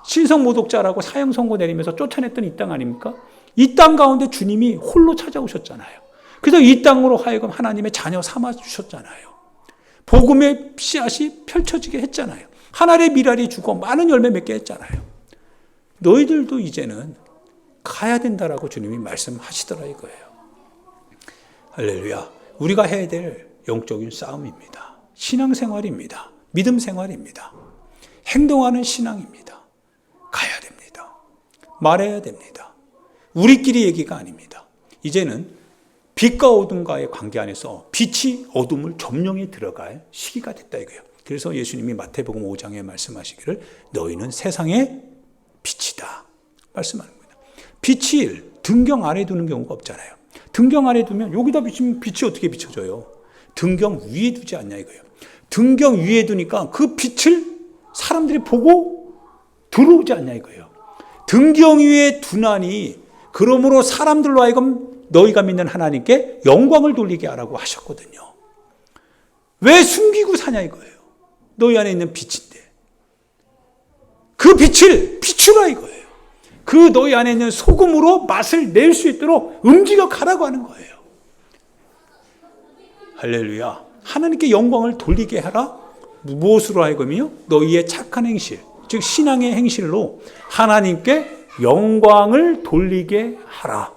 신성모독자라고 사형 선고 내리면서 쫓아냈던 이 땅 아닙니까? 이 땅 가운데 주님이 홀로 찾아오셨잖아요. 그래서 이 땅으로 하여금 하나님의 자녀 삼아 주셨잖아요. 복음의 씨앗이 펼쳐지게 했잖아요. 하늘의 미랄이 주고 많은 열매 맺게 했잖아요. 너희들도 이제는 가야 된다라고 주님이 말씀하시더라 이거예요. 할렐루야. 우리가 해야 될 영적인 싸움입니다. 신앙생활입니다. 믿음 생활입니다. 행동하는 신앙입니다. 가야 됩니다. 말해야 됩니다. 우리끼리 얘기가 아닙니다. 이제는 빛과 어둠과의 관계 안에서 빛이 어둠을 점령해 들어갈 시기가 됐다 이거예요. 그래서 예수님이 마태복음 5장에 말씀하시기를 너희는 세상의 빛이다 말씀하는 겁니다. 빛이 등경 안에 두는 경우가 없잖아요. 등경 안에 두면 여기다 비치면 빛이 어떻게 비춰져요? 등경 위에 두지 않냐 이거예요. 등경 위에 두니까 그 빛을 사람들이 보고 들어오지 않냐 이거예요. 등경 위에 두나니 그러므로 사람들로 하여금 너희가 믿는 하나님께 영광을 돌리게 하라고 하셨거든요. 왜 숨기고 사냐 이거예요. 너희 안에 있는 빛인데 그 빛을 비추라 이거예요. 그 너희 안에 있는 소금으로 맛을 낼 수 있도록 움직여 가라고 하는 거예요. 할렐루야. 하나님께 영광을 돌리게 하라. 무엇으로 하여금요? 너희의 착한 행실, 즉 신앙의 행실로 하나님께 영광을 돌리게 하라.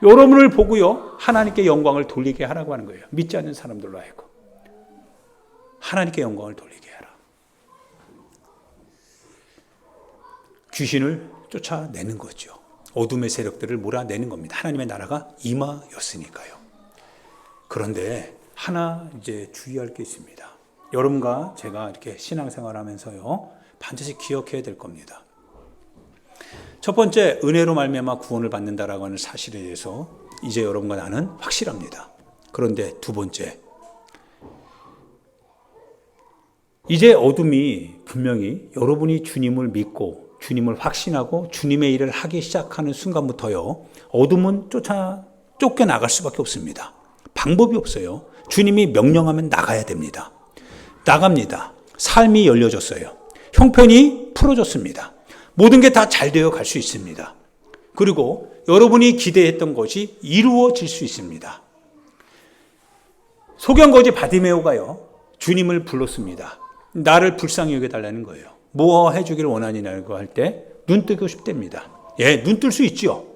여러분을 보고요, 하나님께 영광을 돌리게 하라고 하는 거예요. 믿지 않는 사람들로 하여금 하나님께 영광을 돌리게 하라. 귀신을 쫓아내는 거죠. 어둠의 세력들을 몰아내는 겁니다. 하나님의 나라가 임하였으니까요. 그런데 하나 이제 주의할 게 있습니다. 여러분과 제가 이렇게 신앙생활하면서요, 반드시 기억해야 될 겁니다. 첫 번째, 은혜로 말미암아 구원을 받는다라고 하는 사실에 대해서 이제 여러분과 나는 확실합니다. 그런데 두 번째, 이제 어둠이 분명히 여러분이 주님을 믿고 주님을 확신하고 주님의 일을 하기 시작하는 순간부터요, 어둠은 쫓겨나갈 수밖에 없습니다. 방법이 없어요. 주님이 명령하면 나가야 됩니다. 나갑니다. 삶이 열려졌어요. 형편이 풀어졌습니다. 모든 게 다 잘 되어 갈 수 있습니다. 그리고 여러분이 기대했던 것이 이루어질 수 있습니다. 소경거지 바디메오가요, 주님을 불렀습니다. 나를 불쌍히 여겨달라는 거예요. 뭐 해주기를 원하니라고 할 때 눈 뜨고 싶답니다. 예, 눈 뜰 수 있죠.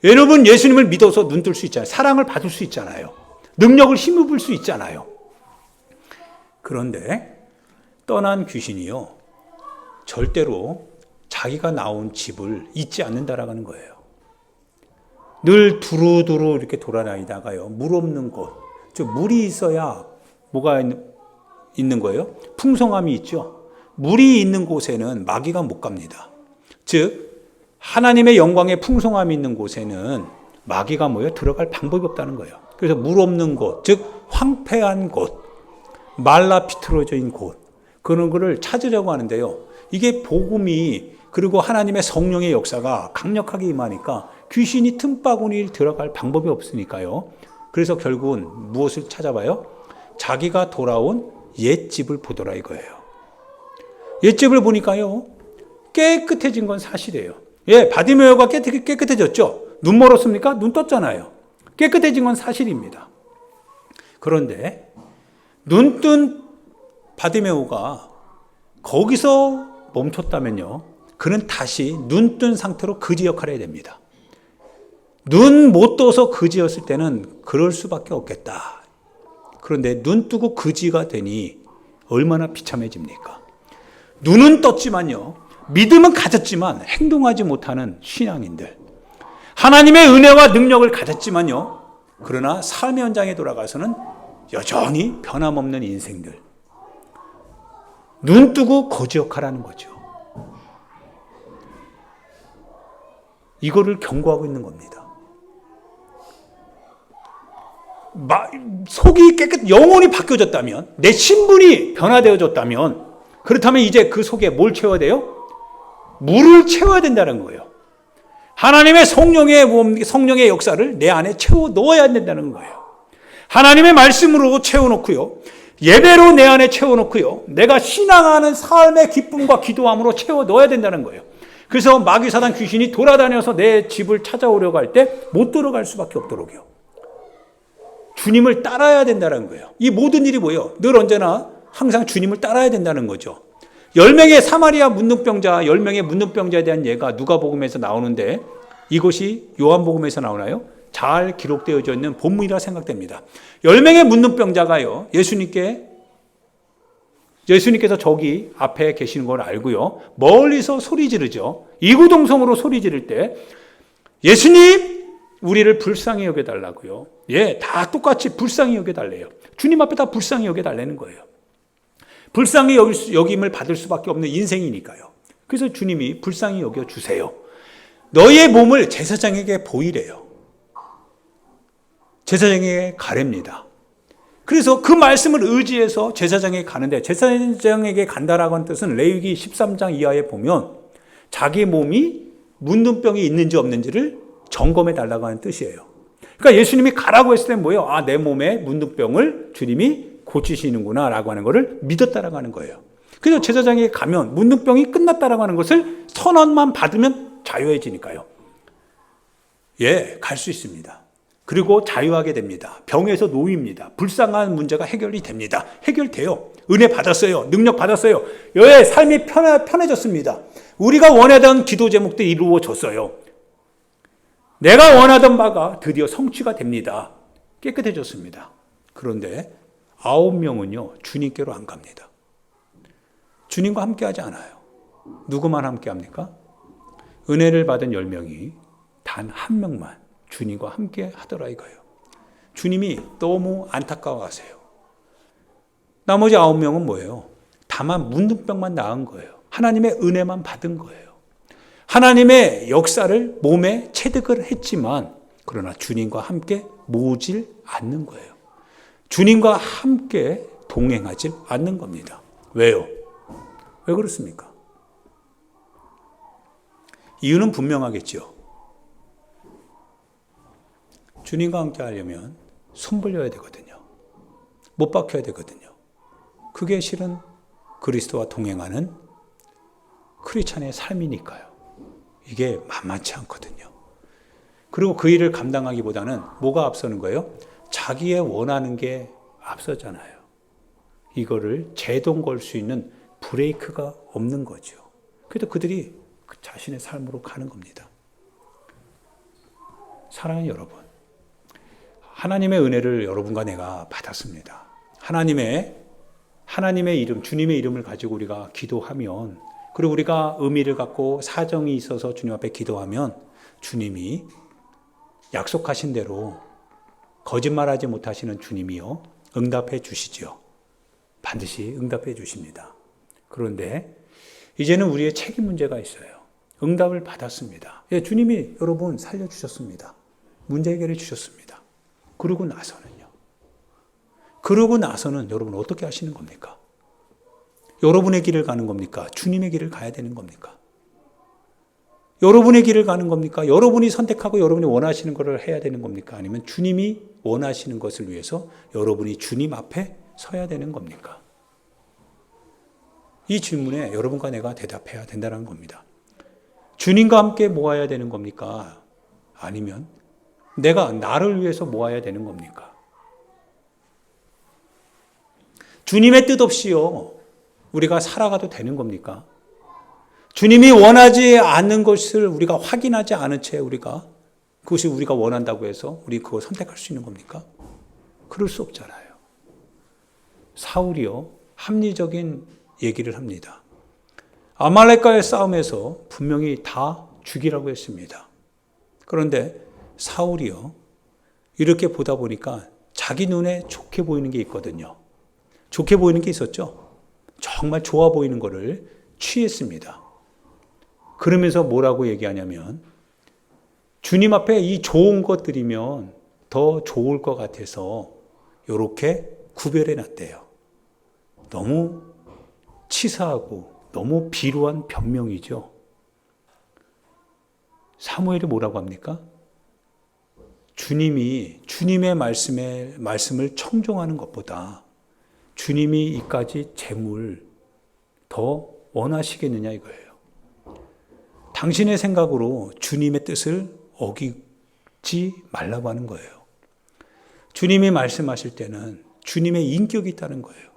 여러분 예수님을 믿어서 눈 뜰 수 있잖아요. 사랑을 받을 수 있잖아요. 능력을 힘입을 수 있잖아요. 그런데 떠난 귀신이요, 절대로 자기가 나온 집을 잊지 않는다라는 거예요. 늘 두루두루 이렇게 돌아다니다가요, 물 없는 곳, 물이 있어야 뭐가 있는 거예요? 풍성함이 있죠. 물이 있는 곳에는 마귀가 못 갑니다. 즉 하나님의 영광의 풍성함이 있는 곳에는 마귀가 들어갈 방법이 없다는 거예요. 그래서 물 없는 곳, 즉 황폐한 곳, 말라 비틀어진 곳, 그런 거를 찾으려고 하는데요, 이게 복음이, 그리고 하나님의 성령의 역사가 강력하게 임하니까 귀신이 틈바구니 들어갈 방법이 없으니까요. 그래서 결국은 무엇을 찾아봐요? 자기가 돌아온 옛집을 보더라 이거예요. 옛집을 보니까요, 깨끗해진 건 사실이에요. 예, 바디메오가 깨끗해졌죠. 눈 멀었습니까? 눈 떴잖아요. 깨끗해진 건 사실입니다. 그런데 눈뜬 바디메오가 거기서 멈췄다면요, 그는 다시 눈뜬 상태로 거지 역할을 해야 됩니다. 눈 못 떠서 거지였을 때는 그럴 수밖에 없겠다. 그런데 눈 뜨고 거지가 되니 얼마나 비참해집니까? 눈은 떴지만요, 믿음은 가졌지만 행동하지 못하는 신앙인들, 하나님의 은혜와 능력을 가졌지만요, 그러나 삶의 현장에 돌아가서는 여전히 변함없는 인생들, 눈 뜨고 거지 역할하는 거죠. 이거를 경고하고 있는 겁니다. 속이 영혼이 바뀌어졌다면, 내 신분이 변화되어졌다면, 그렇다면 이제 그 속에 뭘 채워야 돼요? 물을 채워야 된다는 거예요. 하나님의 성령의 역사를 내 안에 채워 넣어야 된다는 거예요. 하나님의 말씀으로 채워놓고요, 예배로 내 안에 채워놓고요, 내가 신앙하는 삶의 기쁨과 기도함으로 채워 넣어야 된다는 거예요. 그래서 마귀 사단 귀신이 돌아다녀서 내 집을 찾아오려고 할 때 못 들어갈 수밖에 없도록요, 주님을 따라야 된다는 거예요. 이 모든 일이 뭐예요? 늘 언제나 항상 주님을 따라야 된다는 거죠. 10명의 사마리아 문둥병자, 10명의 문둥병자에 대한 예가 누가복음에서 나오는데 이것이 요한복음에서 나오나요? 잘 기록되어져 있는 본문이라 생각됩니다. 10명의 문둥병자가요, 예수님께서 저기 앞에 계시는 걸 알고요, 멀리서 소리 지르죠. 이구동성으로 소리 지를 때, 예수님, 우리를 불쌍히 여겨달라고요. 예, 다 똑같이 불쌍히 여겨달래요. 주님 앞에 다 불쌍히 여겨달라는 거예요. 불쌍히 여김을 받을 수밖에 없는 인생이니까요. 그래서 주님이 불쌍히 여겨주세요. 너희의 몸을 제사장에게 보이래요. 제사장에게 가렵니다. 그래서 그 말씀을 의지해서 제사장에게 가는데, 제사장에게 간다라고 하는 뜻은 레위기 13장 이하에 보면 자기 몸이 문둥병이 있는지 없는지를 점검해 달라고 하는 뜻이에요. 그러니까 예수님이 가라고 했을 때 뭐예요? 아, 내 몸에 문둥병을 주님이 고치시는구나 라고 하는 것을 믿었다라고 하는 거예요. 그래서 제사장에게 가면 문둥병이 끝났다라고 하는 것을 선언만 받으면 자유해지니까요. 예, 갈 수 있습니다. 그리고 자유하게 됩니다. 병에서 놓입니다. 불쌍한 문제가 해결이 됩니다. 해결돼요. 은혜 받았어요. 능력 받았어요. 여의 삶이 편해졌습니다. 우리가 원하던 기도 제목도 이루어졌어요. 내가 원하던 바가 드디어 성취가 됩니다. 깨끗해졌습니다. 그런데 9명은요, 주님께로 안 갑니다. 주님과 함께 하지 않아요. 누구만 함께 합니까? 은혜를 받은 10명이 단 한 명만 주님과 함께 하더라 이거예요. 주님이 너무 안타까워하세요. 나머지 9명은 뭐예요? 다만 문둥병만 나은 거예요. 하나님의 은혜만 받은 거예요. 하나님의 역사를 몸에 체득을 했지만 그러나 주님과 함께 모질 않는 거예요. 주님과 함께 동행하지 않는 겁니다. 왜요? 왜 그렇습니까? 이유는 분명하겠죠. 주님과 함께 하려면 손 벌려야 되거든요. 못 박혀야 되거든요. 그게 실은 그리스도와 동행하는 크리스찬의 삶이니까요. 이게 만만치 않거든요. 그리고 그 일을 감당하기보다는 뭐가 앞서는 거예요? 자기의 원하는 게 앞서잖아요. 이거를 제동 걸 수 있는 브레이크가 없는 거죠. 그래서 그들이 자신의 삶으로 가는 겁니다. 사랑하는 여러분, 하나님의 은혜를 여러분과 내가 받았습니다. 하나님의 이름, 주님의 이름을 가지고 우리가 기도하면, 그리고 우리가 의미를 갖고 사정이 있어서 주님 앞에 기도하면 주님이 약속하신 대로 거짓말하지 못하시는 주님이요, 응답해 주시죠. 반드시 응답해 주십니다. 그런데 이제는 우리의 책임 문제가 있어요. 응답을 받았습니다. 예, 주님이 여러분 살려주셨습니다. 문제 해결해 주셨습니다. 그러고 나서는 여러분 어떻게 하시는 겁니까? 여러분의 길을 가는 겁니까? 주님의 길을 가야 되는 겁니까? 여러분의 길을 가는 겁니까? 여러분이 선택하고 여러분이 원하시는 것을 해야 되는 겁니까? 아니면 주님이 원하시는 것을 위해서 여러분이 주님 앞에 서야 되는 겁니까? 이 질문에 여러분과 내가 대답해야 된다는 겁니다. 주님과 함께 모아야 되는 겁니까? 아니면 내가 나를 위해서 모아야 되는 겁니까? 주님의 뜻 없이요, 우리가 살아가도 되는 겁니까? 주님이 원하지 않는 것을 우리가 확인하지 않은 채 그것이 우리가 원한다고 해서 우리 그거 선택할 수 있는 겁니까? 그럴 수 없잖아요. 사울이요, 합리적인 얘기를 합니다. 아말렉과의 싸움에서 분명히 다 죽이라고 했습니다. 그런데 사울이요, 이렇게 보다 보니까 자기 눈에 좋게 보이는 게 있거든요. 좋게 보이는 게 있었죠. 정말 좋아 보이는 거를 취했습니다. 그러면서 뭐라고 얘기하냐면, 주님 앞에 이 좋은 것들이면 더 좋을 것 같아서 이렇게 구별해 놨대요. 너무 치사하고 너무 비루한 변명이죠. 사무엘이 뭐라고 합니까? 주님의 말씀을 청종하는 것보다 주님이 이까지 재물 더 원하시겠느냐 이거예요. 당신의 생각으로 주님의 뜻을 어기지 말라고 하는 거예요. 주님이 말씀하실 때는 주님의 인격이 있다는 거예요.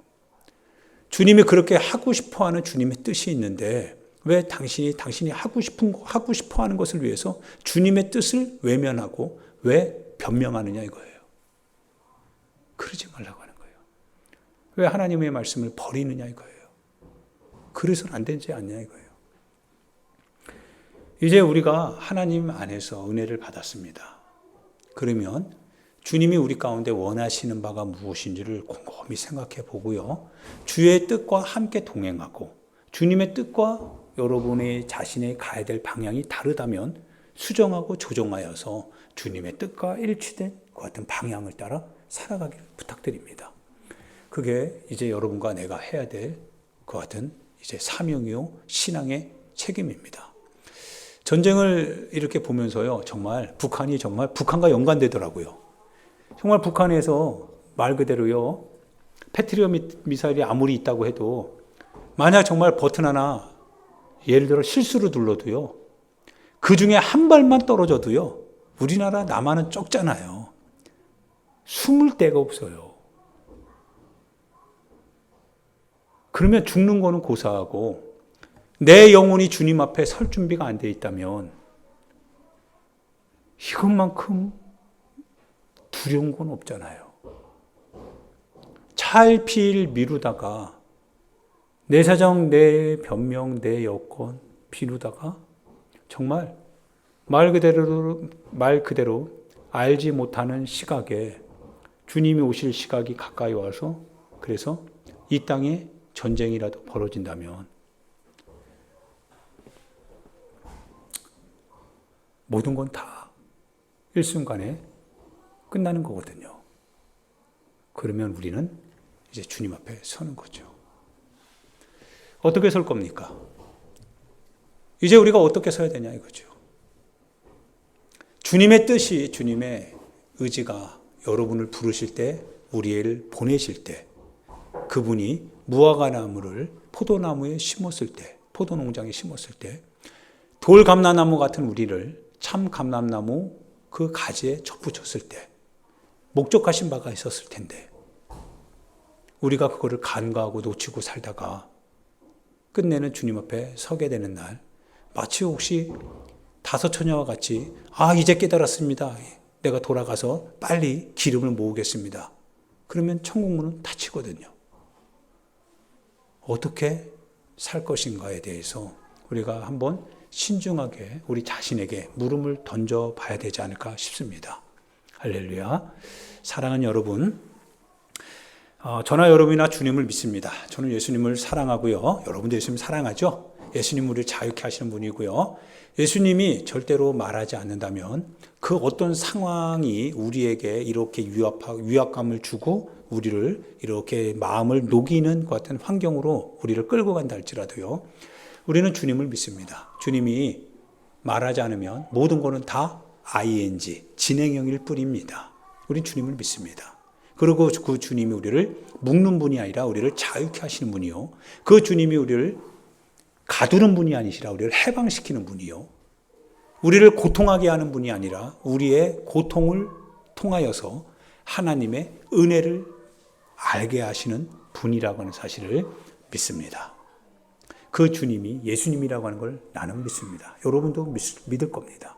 주님이 그렇게 하고 싶어하는 주님의 뜻이 있는데 왜 당신이 하고 싶어 하는 것을 위해서 주님의 뜻을 외면하고 왜 변명하느냐 이거예요. 그러지 말라고 하는 거예요. 왜 하나님의 말씀을 버리느냐 이거예요. 그래서는 안 되지 않냐 이거예요. 이제 우리가 하나님 안에서 은혜를 받았습니다. 그러면 주님이 우리 가운데 원하시는 바가 무엇인지를 곰곰이 생각해 보고요. 주의 뜻과 함께 동행하고 주님의 뜻과 여러분의 자신의 가야 될 방향이 다르다면 수정하고 조정하여서 주님의 뜻과 일치된 그 같은 방향을 따라 살아가기를 부탁드립니다. 그게 이제 여러분과 내가 해야 될 그 같은 이제 사명이요 신앙의 책임입니다. 전쟁을 이렇게 보면서요, 북한과 연관되더라고요. 정말 북한에서 말 그대로요, 패트리엇 미사일이 아무리 있다고 해도 만약 정말 버튼 하나 예를 들어 실수로 눌러도요, 그 중에 한 발만 떨어져도요, 우리나라 남한은 적잖아요. 숨을 데가 없어요. 그러면 죽는 거는 고사하고 내 영혼이 주님 앞에 설 준비가 안 돼 있다면 이것만큼 두려운 건 없잖아요. 차일피일 미루다가 내 사정, 내 변명, 내 여건 미루다가 정말 말 그대로 알지 못하는 시각에 주님이 오실 시각이 가까이 와서 그래서 이 땅에 전쟁이라도 벌어진다면 모든 건 다 일순간에 끝나는 거거든요. 그러면 우리는 이제 주님 앞에 서는 거죠. 어떻게 설 겁니까? 이제 우리가 어떻게 서야 되냐 이거죠. 주님의 뜻이, 주님의 의지가 여러분을 부르실 때, 우리를 보내실 때, 그분이 무화과나무를 포도나무에 심었을 때, 포도농장에 심었을 때, 돌감람나무 같은 우리를 참 감람나무 그 가지에 접붙였을 때, 목적하신 바가 있었을 텐데, 우리가 그거를 간과하고 놓치고 살다가 끝내는 주님 앞에 서게 되는 날, 마치 혹시 다섯 처녀와 같이 이제 깨달았습니다. 내가 돌아가서 빨리 기름을 모으겠습니다. 그러면 천국문은 닫히거든요. 어떻게 살 것인가에 대해서 우리가 한번 신중하게 우리 자신에게 물음을 던져봐야 되지 않을까 싶습니다. 할렐루야. 사랑하는 여러분, 저나 여러분이나 주님을 믿습니다. 저는 예수님을 사랑하고요. 여러분도 예수님 사랑하죠? 예수님 우리를 자유케 하시는 분이고요. 예수님이 절대로 말하지 않는다면 그 어떤 상황이 우리에게 이렇게 위압감을 주고 우리를 이렇게 마음을 녹이는 것 같은 환경으로 우리를 끌고 간다 할지라도요. 우리는 주님을 믿습니다. 주님이 말하지 않으면 모든 것은 다 ing, 진행형일 뿐입니다. 우린 주님을 믿습니다. 그리고 그 주님이 우리를 묶는 분이 아니라 우리를 자유케 하시는 분이요. 그 주님이 우리를 가두는 분이 아니시라 우리를 해방시키는 분이요. 우리를 고통하게 하는 분이 아니라 우리의 고통을 통하여서 하나님의 은혜를 알게 하시는 분이라고 하는 사실을 믿습니다. 그 주님이 예수님이라고 하는 걸 나는 믿습니다. 여러분도 믿을 겁니다.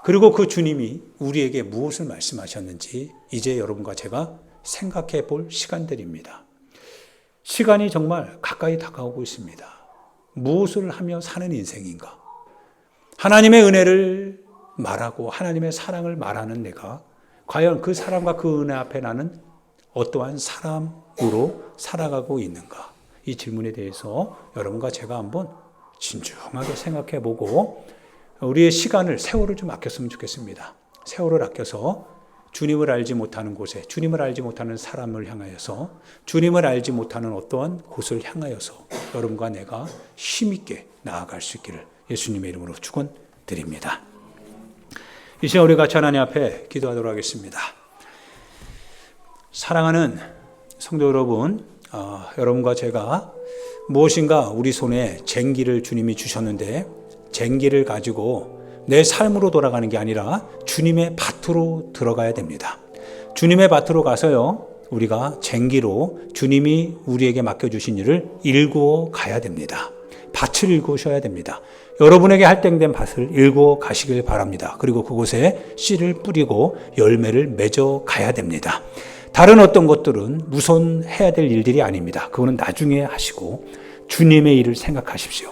그리고 그 주님이 우리에게 무엇을 말씀하셨는지 이제 여러분과 제가 생각해 볼 시간들입니다. 시간이 정말 가까이 다가오고 있습니다. 무엇을 하며 사는 인생인가? 하나님의 은혜를 말하고 하나님의 사랑을 말하는 내가 과연 그 사랑과 그 은혜 앞에 나는 어떠한 사람으로 살아가고 있는가? 이 질문에 대해서 여러분과 제가 한번 진중하게 생각해 보고 우리의 시간을, 세월을 좀 아꼈으면 좋겠습니다. 세월을 아껴서 주님을 알지 못하는 곳에, 주님을 알지 못하는 사람을 향하여서, 주님을 알지 못하는 어떠한 곳을 향하여서 여러분과 내가 힘있게 나아갈 수 있기를 예수님의 이름으로 축원드립니다. 이 시간 우리 같이 하나님 앞에 기도하도록 하겠습니다. 사랑하는 성도 여러분, 여러분과 제가 무엇인가 우리 손에 쟁기를 주님이 주셨는데 쟁기를 가지고 내 삶으로 돌아가는 게 아니라 주님의 밭으로 들어가야 됩니다. 주님의 밭으로 가서요, 우리가 쟁기로 주님이 우리에게 맡겨주신 일을 일구어 가야 됩니다. 밭을 일구셔야 됩니다. 여러분에게 할당된 밭을 일구어 가시길 바랍니다. 그리고 그곳에 씨를 뿌리고 열매를 맺어 가야 됩니다. 다른 어떤 것들은 우선 해야 될 일들이 아닙니다. 그거는 나중에 하시고 주님의 일을 생각하십시오.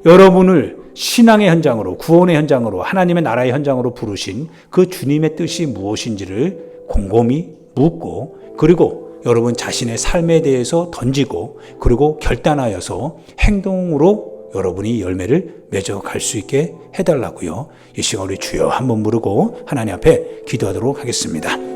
여러분을 신앙의 현장으로, 구원의 현장으로, 하나님의 나라의 현장으로 부르신 그 주님의 뜻이 무엇인지를 곰곰이 묻고, 그리고 여러분 자신의 삶에 대해서 던지고, 그리고 결단하여서 행동으로 여러분이 열매를 맺어갈 수 있게 해달라고요. 이 시간 우리 주여 한번 부르고 하나님 앞에 기도하도록 하겠습니다.